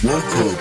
Welcome.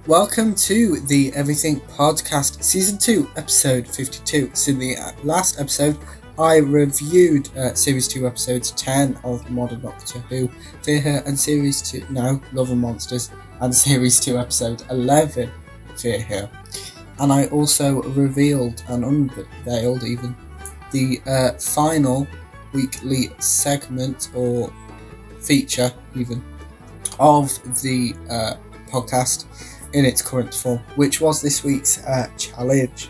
Welcome to the Everything Podcast Season 2, Episode 52. So in the last episode, I reviewed Series 2, Episodes 10 of Modern Doctor Who, Fear Her, and Series 2, Love and Monsters, and Series 2, Episode 11, Fear Her. And I also revealed and unveiled even the final weekly segment or feature even of the podcast in its current form, which was this week's challenge.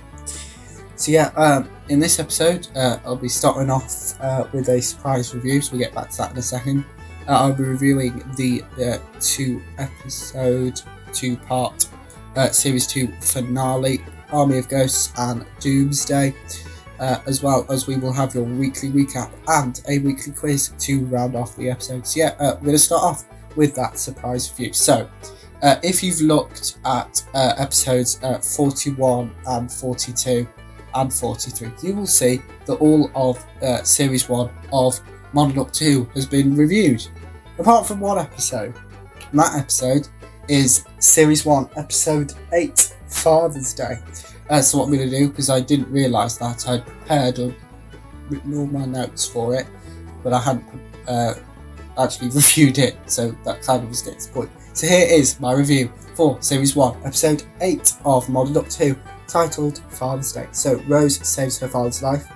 So in this episode, I'll be starting off with a surprise review, so we'll get back to that in a second. I'll be reviewing the two-part Series 2 finale, Army of Ghosts and Doomsday, as well as we will have your weekly recap and a weekly quiz to round off the episode. So we're going to start off with that surprise review. So if you've looked at episodes 41 and 42 and 43, you will see that all of Series 1 of Modern Doctor Who has been reviewed, apart from one episode. And that episode is Series 1, Episode 8, Father's Day. So what I'm going to do, because I didn't realise that, I'd prepared or written all my notes for it, but I hadn't actually reviewed it, so that kind of was getting to the point. So here is my review for Series 1, Episode 8 of Modern Doctor Who, titled Father's Day. So Rose saves her father's life.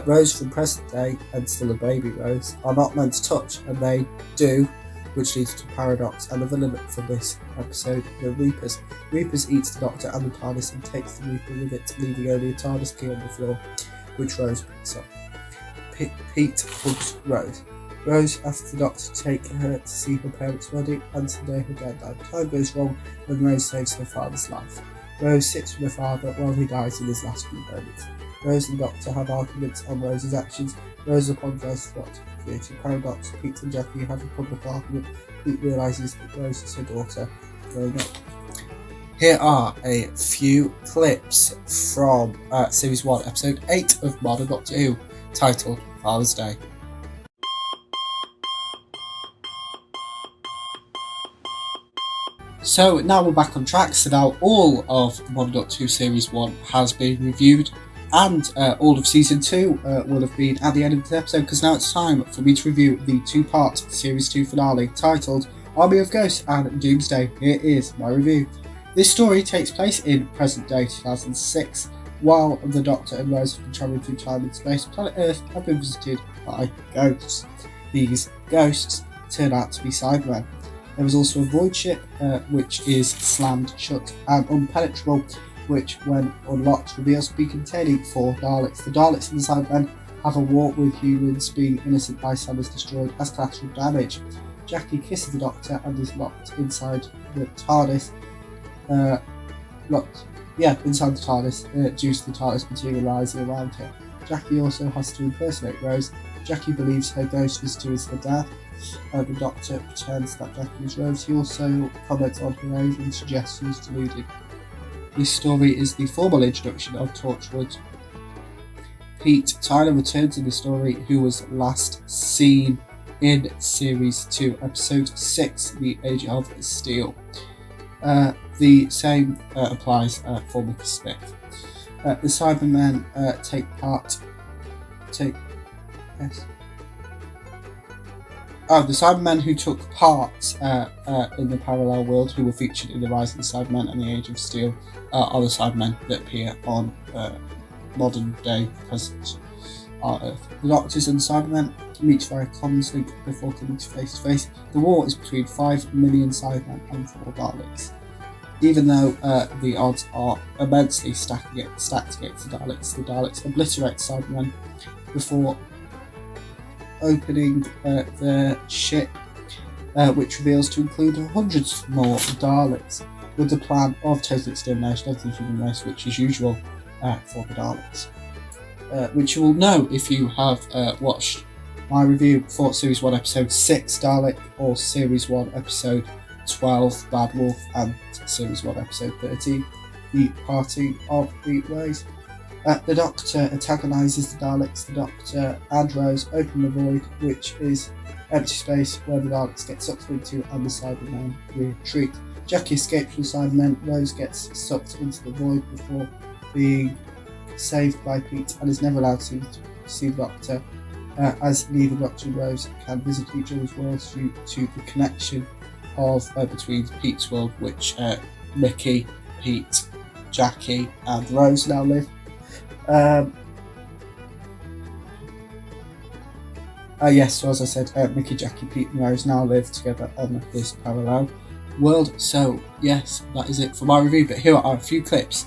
Rose from present day, and still a baby Rose, are not meant to touch, and they do, which leads to paradox, and the villain for this episode, the Reapers. Reapers eats the Doctor and the TARDIS and takes the Reaper with it, leaving only a TARDIS key on the floor, which Rose picks up. Pete hugs Rose. Rose asks the Doctor to take her to see her parents' wedding, and today her dad died. Time goes wrong when Rose saves her father's life. Rose sits with her father while he dies in his last few moments. Rose and the Doctor have arguments on Rose's actions. Rose apologises to the Doctor for creating paradox. Pete and Jackie have a public argument. Pete realises that Rose is her daughter growing up. Here are a few clips from Series 1, Episode 8 of Modern Doctor Who, titled Father's Day. So now we're back on track. So now all of Modern Doctor Who Series 1 has been reviewed, and all of Season 2 will have been at the end of the episode, because now it's time for me to review the two-part Series 2 finale titled Army of Ghosts and Doomsday. Here is my review. This story takes place in present day 2006, while the Doctor and Rose have been travelling through time and space. Planet Earth have been visited by ghosts. These ghosts turn out to be Cybermen. There is also a void ship, which is slammed shut, and unpenetrable, which, when unlocked, reveals to be containing 4 Daleks. The Daleks and the Cybermen have a war with humans, being innocent bystanders destroyed as collateral damage. Jackie kisses the Doctor and is locked inside the TARDIS. Inside the TARDIS, due to the TARDIS materialising around her. Jackie also has to impersonate Rose. Jackie believes her ghost visitor is her dad. The Doctor pretends that Jackie is Rose. He also comments on her age and suggests she's deluded. This story is the formal introduction of Torchwood. Pete Tyler returns in the story, who was last seen in Series 2, Episode 6, The Age of Steel. The same applies for Mickey Smith. The Cybermen the Cybermen who took part in the parallel world, who were featured in The Rise of the Cybermen and The Age of Steel, are the Cybermen that appear on modern day present our Earth. The Doctors and Cybermen meet via comms link before coming to face. The war is between 5 million Cybermen and 4 Daleks. Even though the odds are immensely stacked against the Daleks obliterate Cybermen before opening their ship, which reveals to include hundreds more Daleks, with the plan of total extermination of the human race, which is usual for the Daleks. Which you will know if you have watched my review for Series 1 Episode 6 Dalek, or Series 1 Episode 12 Bad Wolf, and Series 1 Episode 13 The Parting of the Ways. The Doctor antagonises the Daleks. The Doctor and Rose open the void, which is empty space where the Daleks get sucked into and the Cybermen retreat. Jackie escapes from the Cybermen. Rose gets sucked into the void before being saved by Pete and is never allowed to see the Doctor, as neither Doctor and Rose can visit each other's worlds due to the connection of between Pete's world, which Mickey, Pete, Jackie and Rose now live. Yes, so as I said, Mickey, Jackie, Pete and Rose now live together on this parallel world. So yes, that is it for my review, but here are a few clips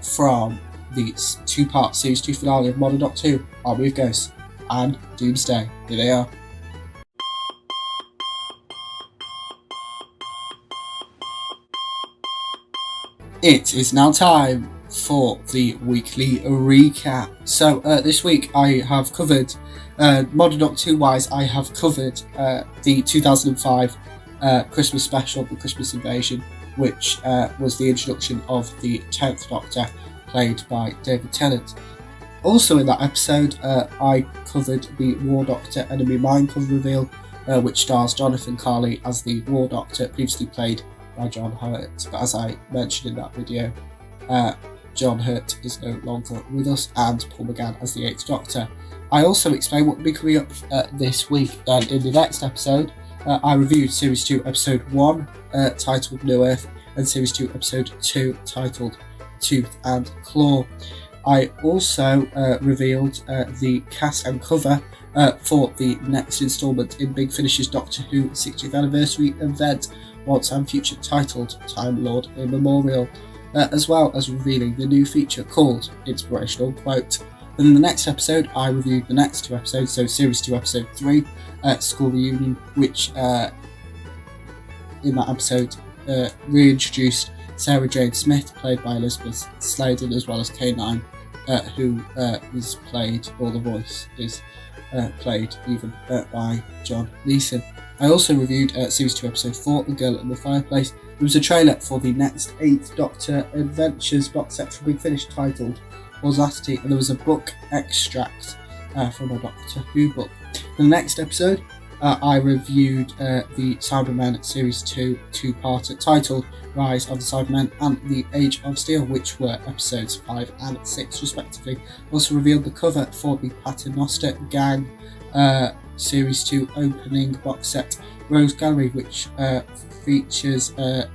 from the 2-part Series 2 finale of Modern Doctor Who, Army of Ghosts and Doomsday. Here they are. It is now time for the weekly recap. So this week I have covered, Modern Doctor Who wise, I have covered the 2005 Christmas special, The Christmas Invasion, which was the introduction of the 10th Doctor, played by David Tennant. Also in that episode, I covered the War Doctor Enemy Mine cover reveal, which stars Jonathan Carley as the War Doctor, previously played by John Hurt. But as I mentioned in that video, John Hurt is no longer with us, and Paul McGann as the 8th Doctor. I also explained what will be coming up this week, and in the next episode, I reviewed Series 2 Episode 1, titled New Earth, and Series 2 Episode 2, titled Tooth and Claw. I also revealed the cast and cover for the next instalment in Big Finish's Doctor Who 60th anniversary event, Once and Future, titled Time Lord Immemorial, as well as revealing the new feature called Inspirational Quote. And in the next episode, I reviewed the next 2 episodes, so Series 2 Episode 3, School Reunion, which in that episode reintroduced Sarah Jane Smith, played by Elizabeth Sladen, as well as K9, who is played, or the voice is played even by John Leeson. I also reviewed Series 2 Episode 4, The Girl in the Fireplace. There was a trailer for the next 8th Doctor Adventures box set from Big Finish titled Audacity, and there was a book extract from a Doctor Who book. In the next episode, I reviewed the Cybermen Series 2 2-parter titled Rise of the Cybermen and The Age of Steel, which were episodes 5 and 6 respectively. Also revealed the cover for the Paternoster Gang Series 2 opening box set Rose Gallery, which features Madame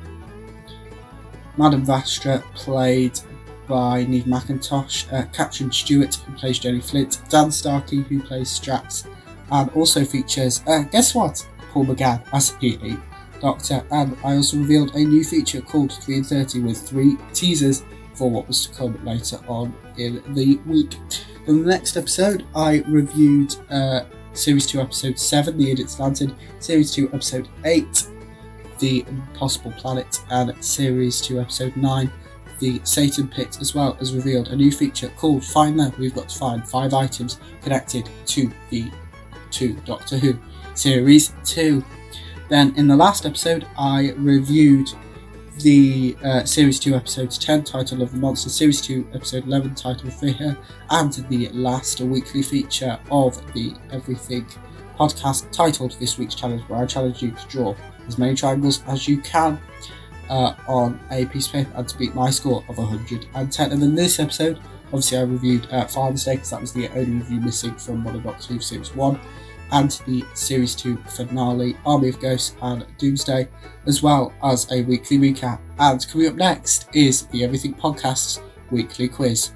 Vastra, played by Neve McIntosh, Katrin Stewart, who plays Jenny Flint, Dan Starkey, who plays Strax, and also features, guess what, Paul McGann as the 8th Doctor. And I also revealed a new feature called 3 and 30 with 3 teasers for what was to come later on in the week. In the next episode, I reviewed Series 2 Episode 7, The Idiot's Lantern, Series 2 Episode 8, The Impossible Planet, and Series 2 Episode 9, The Satan Pit, as well as revealed a new feature called Find Them. We've got to find 5 items connected to the 2 Doctor Who Series 2. Then in the last episode, I reviewed the Series 2 Episode 10 titled Love the Monster, Series 2 Episode 11 titled Fear, and the last weekly feature of the Everything podcast titled This Week's Challenge, where I challenge you to draw as many triangles as you can on a piece of paper and to beat my score of 110. And in this episode, obviously I reviewed Father's Day, because that was the only review missing from Modern Doctor Who Series 1, and the Series 2 finale, Army of Ghosts and Doomsday, as well as a weekly recap. And coming up next is the Everything Podcast's weekly quiz.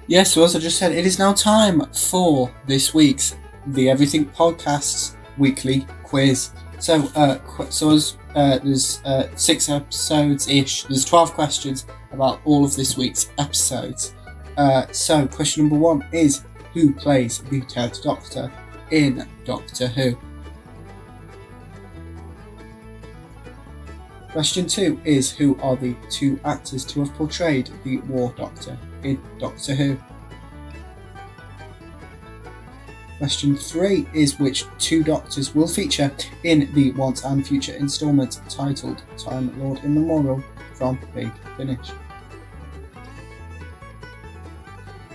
Yes, so as I just said, it is now time for this week's The Everything Podcast's weekly quiz. So, there's 6 episodes-ish. There's 12 questions about all of this week's episodes. So, question number 1 is, who plays the 10th Doctor in Doctor Who? Question 2 is, who are the 2 actors to have portrayed the War Doctor in Doctor Who? Question 3 is, which 2 Doctors will feature in the Once and Future instalment titled Time Lord Immemorial from Big Finish?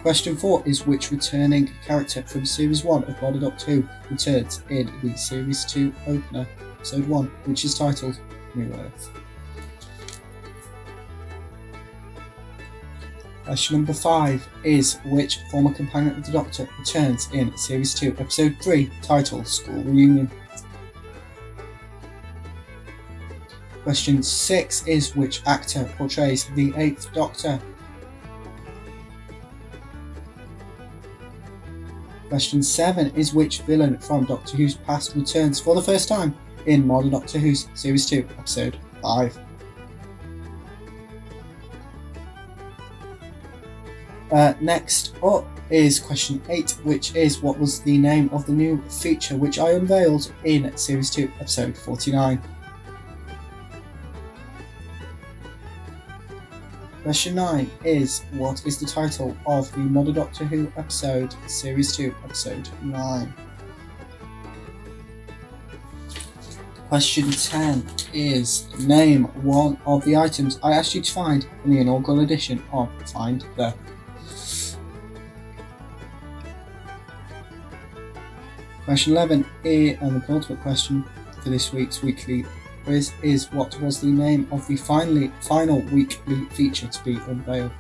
Question 4 is, which returning character from Series 1 of Modern Doctor Who returns in the Series 2 opener, Episode 1, which is titled New Earth? Question number 5 is, which former companion of the Doctor returns in Series 2, Episode 3, titled School Reunion? Question 6 is, which actor portrays the 8th Doctor? Question 7 is, which villain from Doctor Who's past returns for the first time in Modern Doctor Who's Series 2, Episode 5? Next up is question 8, which is, what was the name of the new feature which I unveiled in Series 2, Episode 49? Question 9 is, what is the title of the Modern Doctor Who episode, Series 2, Episode 9? Question 10 is, name one of the items I asked you to find in the inaugural edition of Find the. Question 11, and the penultimate question for this week's weekly quiz is, what was the name of the final weekly feature to be unveiled?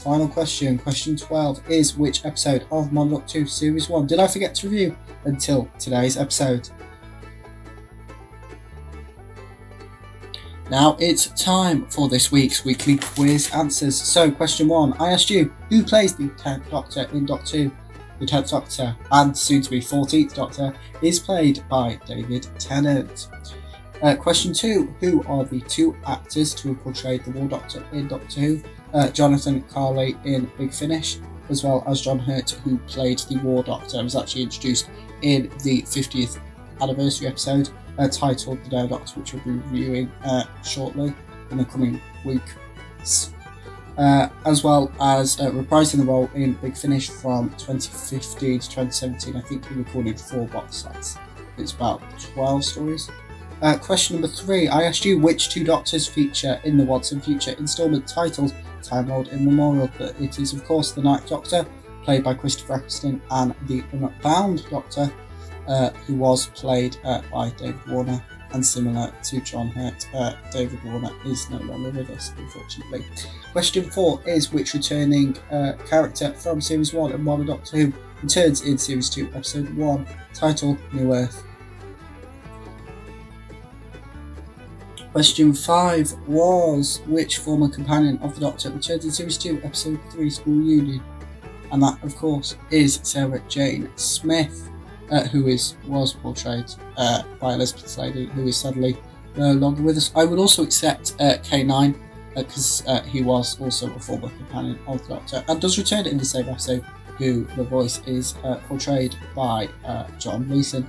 Final question, question 12 is, which episode of Modern Doctor 2 Series 1 did I forget to review until today's episode? Now it's time for this week's weekly quiz answers. So, question 1, I asked you, who plays the 10th Doctor in Doctor Who? The 10th Doctor, and soon to be 14th Doctor, is played by David Tennant. Question 2, who are the 2 actors to have portrayed the War Doctor in Doctor Who? Jonathan Carley in Big Finish, as well as John Hurt, who played the War Doctor and was actually introduced in the 50th anniversary episode titled The Day Doctor, which we'll be reviewing shortly in the coming weeks. As well as reprising the role in Big Finish from 2015 to 2017. I think he recorded 4 box sets. It's about 12 stories. Question number 3, I asked you which 2 Doctors feature in the Once and Future instalment titled Time Lord Immemorial. But it is, of course, the 9th Doctor, played by Christopher Eccleston, and the Unbound Doctor, who was played by David Warner. And similar to John Hurt, David Warner is no longer with us, unfortunately. Question 4 is, which returning character from Series 1 of Modern Doctor Who returns in Series 2, Episode 1, titled New Earth? Question 5 was, which former companion of the Doctor returns in Series 2, Episode 3, School Reunion? And that, of course, is Sarah Jane Smith, who was portrayed by Elizabeth Sladen, who is sadly no longer with us. I would also accept K9, because he was also a former companion of the Doctor, and does return in the same episode, who the voice is portrayed by John Gleeson.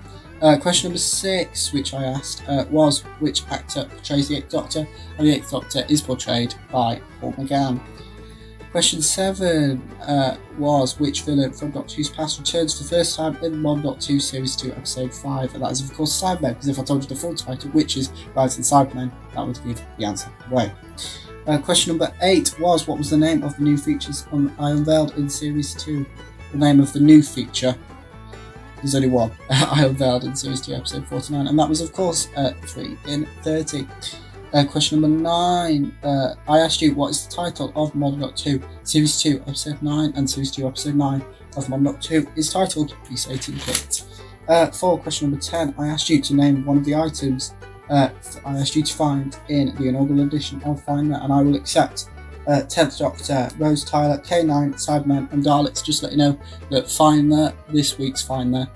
Question number 6, which I asked, was, which actor portrays the 8th Doctor? And the 8th Doctor is portrayed by Paul McGann. Question 7 was, which villain from Doctor Who's past returns for the first time in Modern Doctor Who Series 2, Episode 5? And that is, of course, Cybermen, because if I told you the full title, which is Rise and Cybermen, that would give the answer away. Question number 8 was, what was the name of the new features I unveiled in Series 2? The name of the new feature, there's only one, I unveiled in Series 2, Episode 49, and that was, of course, 3 in 30. Question number 9, I asked you, what is the title of Modern Doctor Who Series 2, Episode 9, and Series 2, Episode 9 of Modern Doctor Who is titled Peace 18-Bit. For question number 10, I asked you to name one of the items I asked you to find in the inaugural edition of Find That, and I will accept 10th Doctor, Rose Tyler, K9, Cybermen and Daleks. Just let you know that Finder, this week's Finder,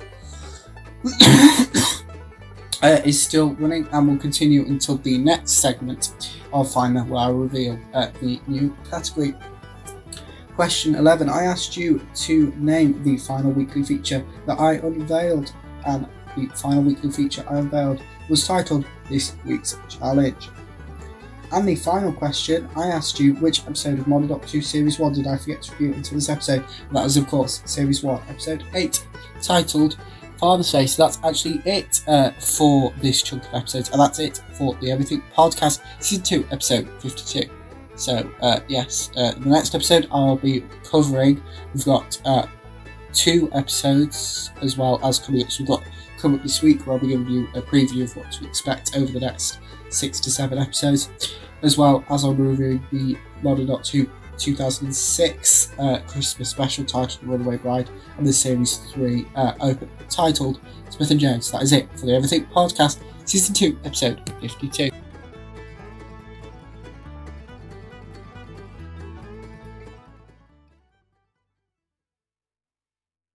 is still running and will continue until the next segment of Finder, where I reveal the new category. Question 11. I asked you to name the final weekly feature that I unveiled, and the final weekly feature I unveiled was titled This Week's Challenge. And the final question, I asked you which episode of Modern Doctor Who Series 1 did I forget to review until this episode. And that was, of course, Series 1, Episode 8, titled Father's Day. So that's actually it for this chunk of episodes, and that's it for the Everything Podcast, Season 2, Episode 52. So, yes, the next episode I'll be covering, we've got 2 episodes as well as coming up. So we've got coming up this week, where I'll be giving you a preview of what to expect over the next 6 to 7 episodes, as well as I'll be reviewing the Modern Doctor Who 2006 Christmas special titled Runaway Bride, and the Series 3 open titled Smith and Jones. That is it for the Everything Podcast, Season 2, Episode 52.